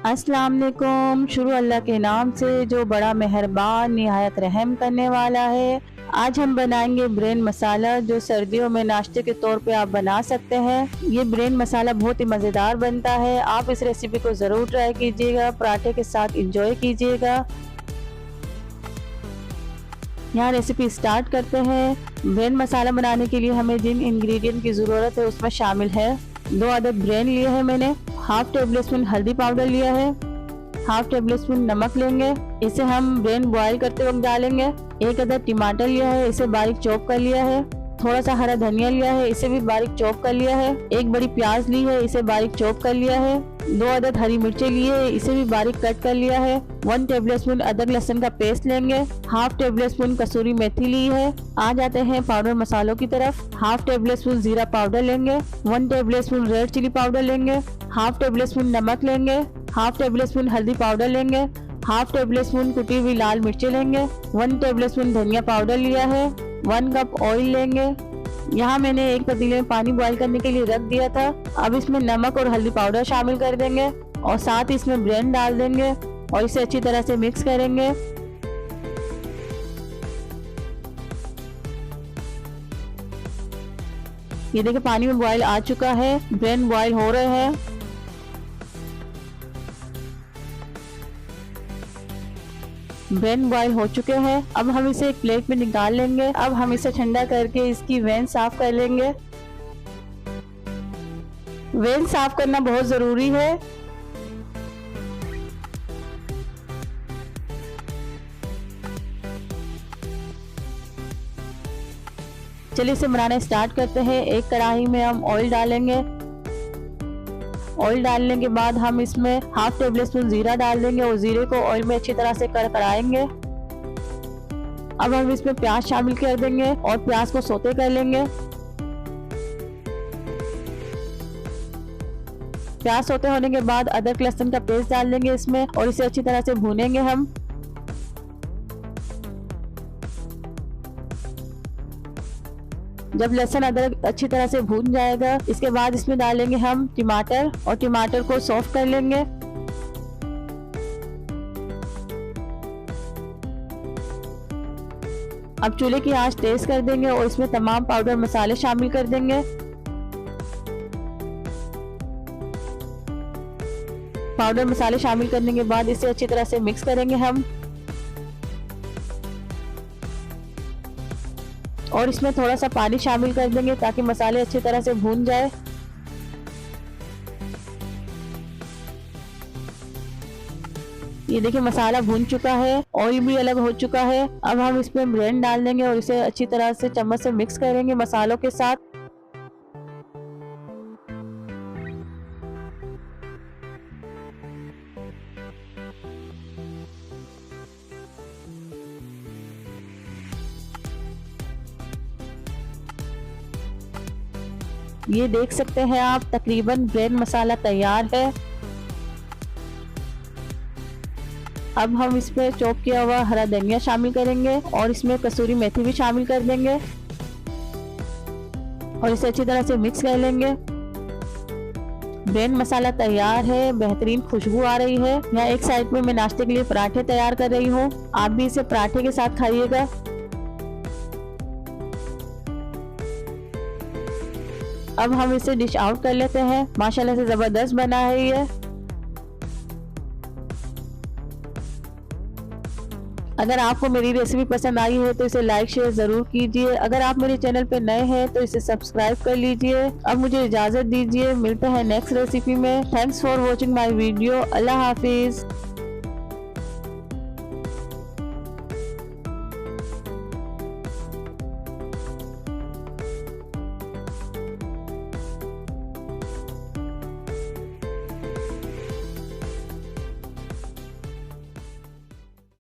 अस्सलाम वालेकुम। शुरू अल्लाह के नाम से जो बड़ा मेहरबान निहायत रहम करने वाला है। आज हम बनाएंगे ब्रेन मसाला, जो सर्दियों में नाश्ते के तौर पे आप बना सकते हैं। ये ब्रेन मसाला बहुत ही मज़ेदार बनता है। आप इस रेसिपी को ज़रूर ट्राई कीजिएगा, पराठे के साथ इंजॉय कीजिएगा। यहाँ रेसिपी स्टार्ट करते हैं। ब्रेन मसाला बनाने के लिए हमें जिन इंग्रेडिएंट की ज़रूरत है उसमें शामिल है 2 अदद ब्रेन लिए हैं मैंने, हाफ टेबल स्पून हल्दी पाउडर लिया है, हाफ टेबल स्पून नमक लेंगे, इसे हम ब्रेन बॉईल करते वक्त डालेंगे। 1 अदद टमाटर लिया है, इसे बारीक चॉप कर लिया है। थोड़ा सा हरा धनिया लिया है, इसे भी बारीक चॉप कर लिया है। 1 बड़ी प्याज ली है, इसे बारीक चॉप कर लिया है। 2 अदद हरी मिर्चें लिए है, इसे भी बारीक कट कर लिया है। 1 टेबल स्पून अदरक लहसुन का पेस्ट लेंगे। हाफ टेबल स्पून कसूरी मेथी ली है। आ जाते हैं पाउडर मसालों की तरफ। हाफ टेबल स्पून जीरा पाउडर लेंगे, 1 tablespoon red chilli powder लेंगे, हाफ टेबल स्पून नमक लेंगे, हाफ टेबल स्पून हल्दी पाउडर लेंगे, हाफ टेबल स्पून कुटी हुई लाल मिर्ची लेंगे, 1 टेबल स्पून धनिया पाउडर लिया है। 1 कप ऑयल लेंगे। यहाँ मैंने एक पतीले में पानी बॉईल करने के लिए रख दिया था। अब इसमें नमक और हल्दी पाउडर शामिल कर देंगे और साथ ही इसमें ब्रेन डाल देंगे और इसे अच्छी तरह से मिक्स करेंगे। ये देखिए पानी में बॉईल आ चुका है, ब्रेन बॉईल हो रहे हैं। ब्रेन बॉईल हो चुके हैं। अब हम इसे एक प्लेट में निकाल लेंगे। अब हम इसे ठंडा करके इसकी वेन साफ कर लेंगे। वेन साफ करना बहुत जरूरी है। चलिए इसे बनाना स्टार्ट करते हैं। एक कढ़ाई में हम ऑयल डालेंगे। ऑयल डालने के बाद हम इसमें हाफ टेबल स्पून जीरा डाल देंगे और जीरे को ऑयल में अच्छी तरह से कड़कड़ाएंगे। अब हम इसमें प्याज शामिल कर देंगे और प्याज को सौते कर लेंगे। प्याज सौते होने के बाद अदरक लहसुन का पेस्ट डाल देंगे इसमें और इसे अच्छी तरह से भूनेंगे हम। जब लहसुन अदरक अच्छी तरह से भून जाएगा, इसके बाद इसमें डालेंगे हम टमाटर और टमाटर को सॉफ्ट कर लेंगे। अब चूल्हे की आंच तेज कर देंगे और इसमें तमाम पाउडर मसाले शामिल कर देंगे। पाउडर मसाले शामिल करने के बाद इसे अच्छी तरह से मिक्स करेंगे हम और इसमें थोड़ा सा पानी शामिल कर देंगे ताकि मसाले अच्छी तरह से भून जाए। ये देखिए मसाला भून चुका है, ऑयल भी अलग हो चुका है। अब हम इसमें ब्रेन डाल देंगे और इसे अच्छी तरह से चम्मच से मिक्स करेंगे मसालों के साथ। ये देख सकते हैं आप, तकरीबन ब्रेन मसाला तैयार है। अब हम इसमें चॉप किया हुआ हरा धनिया शामिल करेंगे और इसमें कसूरी मेथी भी शामिल कर देंगे और इसे अच्छी तरह से मिक्स कर लेंगे। ब्रेन मसाला तैयार है, बेहतरीन खुशबू आ रही है। यहाँ एक साइड में मैं नाश्ते के लिए पराठे तैयार कर रही हूँ। आप भी इसे पराठे के साथ खाइएगा। अब हम इसे डिश आउट कर लेते हैं। माशाल्लाह से जबरदस्त बना है ये। अगर आपको मेरी रेसिपी पसंद आई है तो इसे लाइक शेयर जरूर कीजिए। अगर आप मेरे चैनल पे नए हैं तो इसे सब्सक्राइब कर लीजिए। अब मुझे इजाजत दीजिए, मिलते हैं नेक्स्ट रेसिपी में। Thanks for watching my video. Allah Hafiz.